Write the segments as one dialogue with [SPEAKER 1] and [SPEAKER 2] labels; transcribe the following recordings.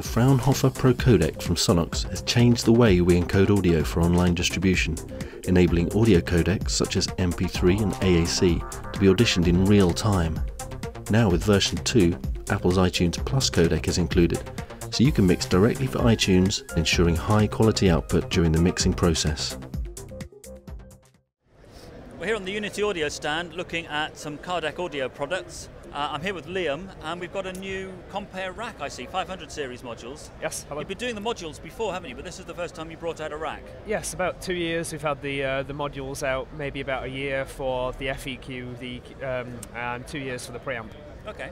[SPEAKER 1] The Fraunhofer Pro Codec from Sonox has changed the way we encode audio for online distribution, enabling audio codecs such as MP3 and AAC to be auditioned in real time. Now with version 2, Apple's iTunes Plus codec is included, so you can mix directly for iTunes, ensuring high quality output during the mixing process.
[SPEAKER 2] We're here on the Unity Audio stand looking at some Cartec audio products. I'm here with Liam, and we've got a new Compére rack, I see, 500 series modules.
[SPEAKER 3] Yes, hello.
[SPEAKER 2] You've been doing the modules before, haven't you? But this is the first time you brought out a rack.
[SPEAKER 3] Yes, about 2 years we've had the modules out, maybe about a year for the FEQ, and 2 years for the preamp.
[SPEAKER 2] Okay.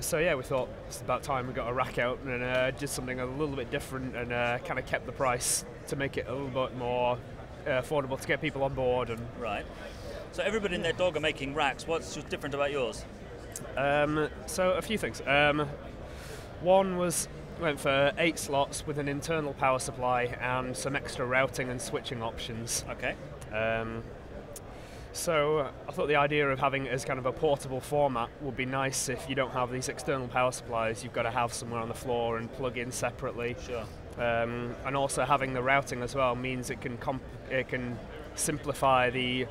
[SPEAKER 3] So yeah, we thought it's about time we got a rack out and did something a little bit different and kind of kept the price to make it a little bit more affordable to get people on board. And
[SPEAKER 2] right. So everybody and their dog are making racks. What's different about yours?
[SPEAKER 3] So a few things. One went for 8 slots with an internal power supply and some extra routing and switching options.
[SPEAKER 2] Okay.
[SPEAKER 3] So I thought the idea of having it as kind of a portable format would be nice. If you don't have these external power supplies, you've got to have somewhere on the floor and plug in separately.
[SPEAKER 2] Sure.
[SPEAKER 3] And also having the routing as well means it can simplify the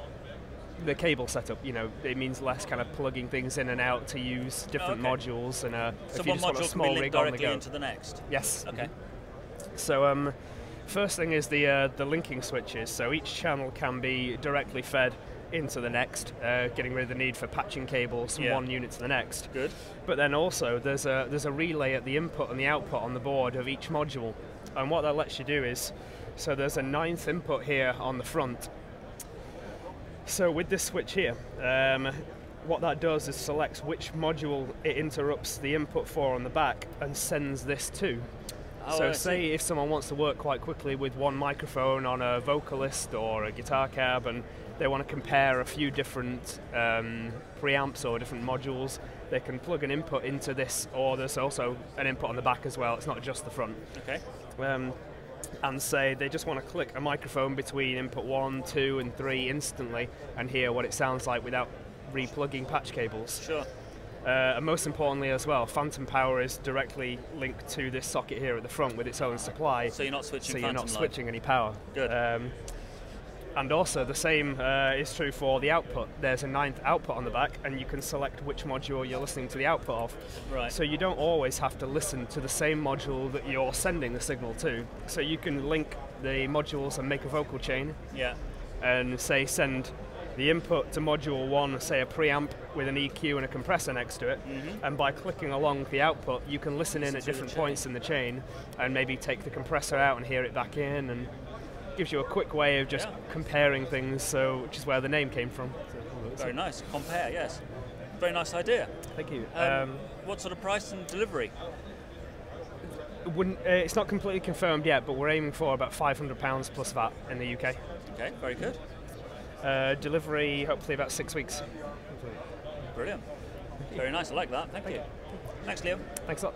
[SPEAKER 3] cable setup. You know, it means less kind of plugging things in and out to use different modules. And
[SPEAKER 2] so
[SPEAKER 3] if you
[SPEAKER 2] one
[SPEAKER 3] just want a
[SPEAKER 2] module
[SPEAKER 3] small
[SPEAKER 2] can be
[SPEAKER 3] rig
[SPEAKER 2] linked
[SPEAKER 3] on the
[SPEAKER 2] directly
[SPEAKER 3] go.
[SPEAKER 2] into the next.
[SPEAKER 3] Yes.
[SPEAKER 2] Okay.
[SPEAKER 3] So first thing is the linking switches. So each channel can be directly fed into the next, getting rid of the need for patching cables from one unit to the next.
[SPEAKER 2] Good.
[SPEAKER 3] But then also there's a relay at the input and the output on the board of each module, and what that lets you do is, so there's a 9th input here on the front. So with this switch here, what that does is selects which module it interrupts the input for on the back and sends this to. So say if someone wants to work quite quickly with one microphone on a vocalist or a guitar cab and they want to compare a few different preamps or different modules, they can plug an input into this, or there's also an input on the back as well, it's not just the front.
[SPEAKER 2] Okay.
[SPEAKER 3] And say they just want to click a microphone between input 1, 2 and 3 instantly and hear what it sounds like without replugging patch cables.
[SPEAKER 2] Sure.
[SPEAKER 3] And most importantly as well, phantom power is directly linked to this socket here at the front with its own supply.
[SPEAKER 2] So you're not switching
[SPEAKER 3] So you're not
[SPEAKER 2] phantom
[SPEAKER 3] switching any power.
[SPEAKER 2] Good.
[SPEAKER 3] And also the same is true for the output. There's a 9th output on the back and you can select which module you're listening to the output of.
[SPEAKER 2] Right.
[SPEAKER 3] So you don't always have to listen to the same module that you're sending the signal to. So you can link the modules and make a vocal chain.
[SPEAKER 2] Yeah.
[SPEAKER 3] And say send the input to module 1, say a preamp with an EQ and a compressor next to it, and by clicking along the output you can listen in at different points in the chain and maybe take the compressor out and hear it back in, and gives you a quick way of just comparing things, so which is where the name came from.
[SPEAKER 2] Very nice. Compare, yes. Very nice idea.
[SPEAKER 3] Thank you.
[SPEAKER 2] What sort of price and delivery?
[SPEAKER 3] It's not completely confirmed yet, but we're aiming for about £500 plus VAT in the UK.
[SPEAKER 2] Okay, very good.
[SPEAKER 3] Delivery hopefully about 6 weeks.
[SPEAKER 2] Brilliant. Very nice, I like that. Thank you. Thanks, Liam.
[SPEAKER 3] Thanks a lot.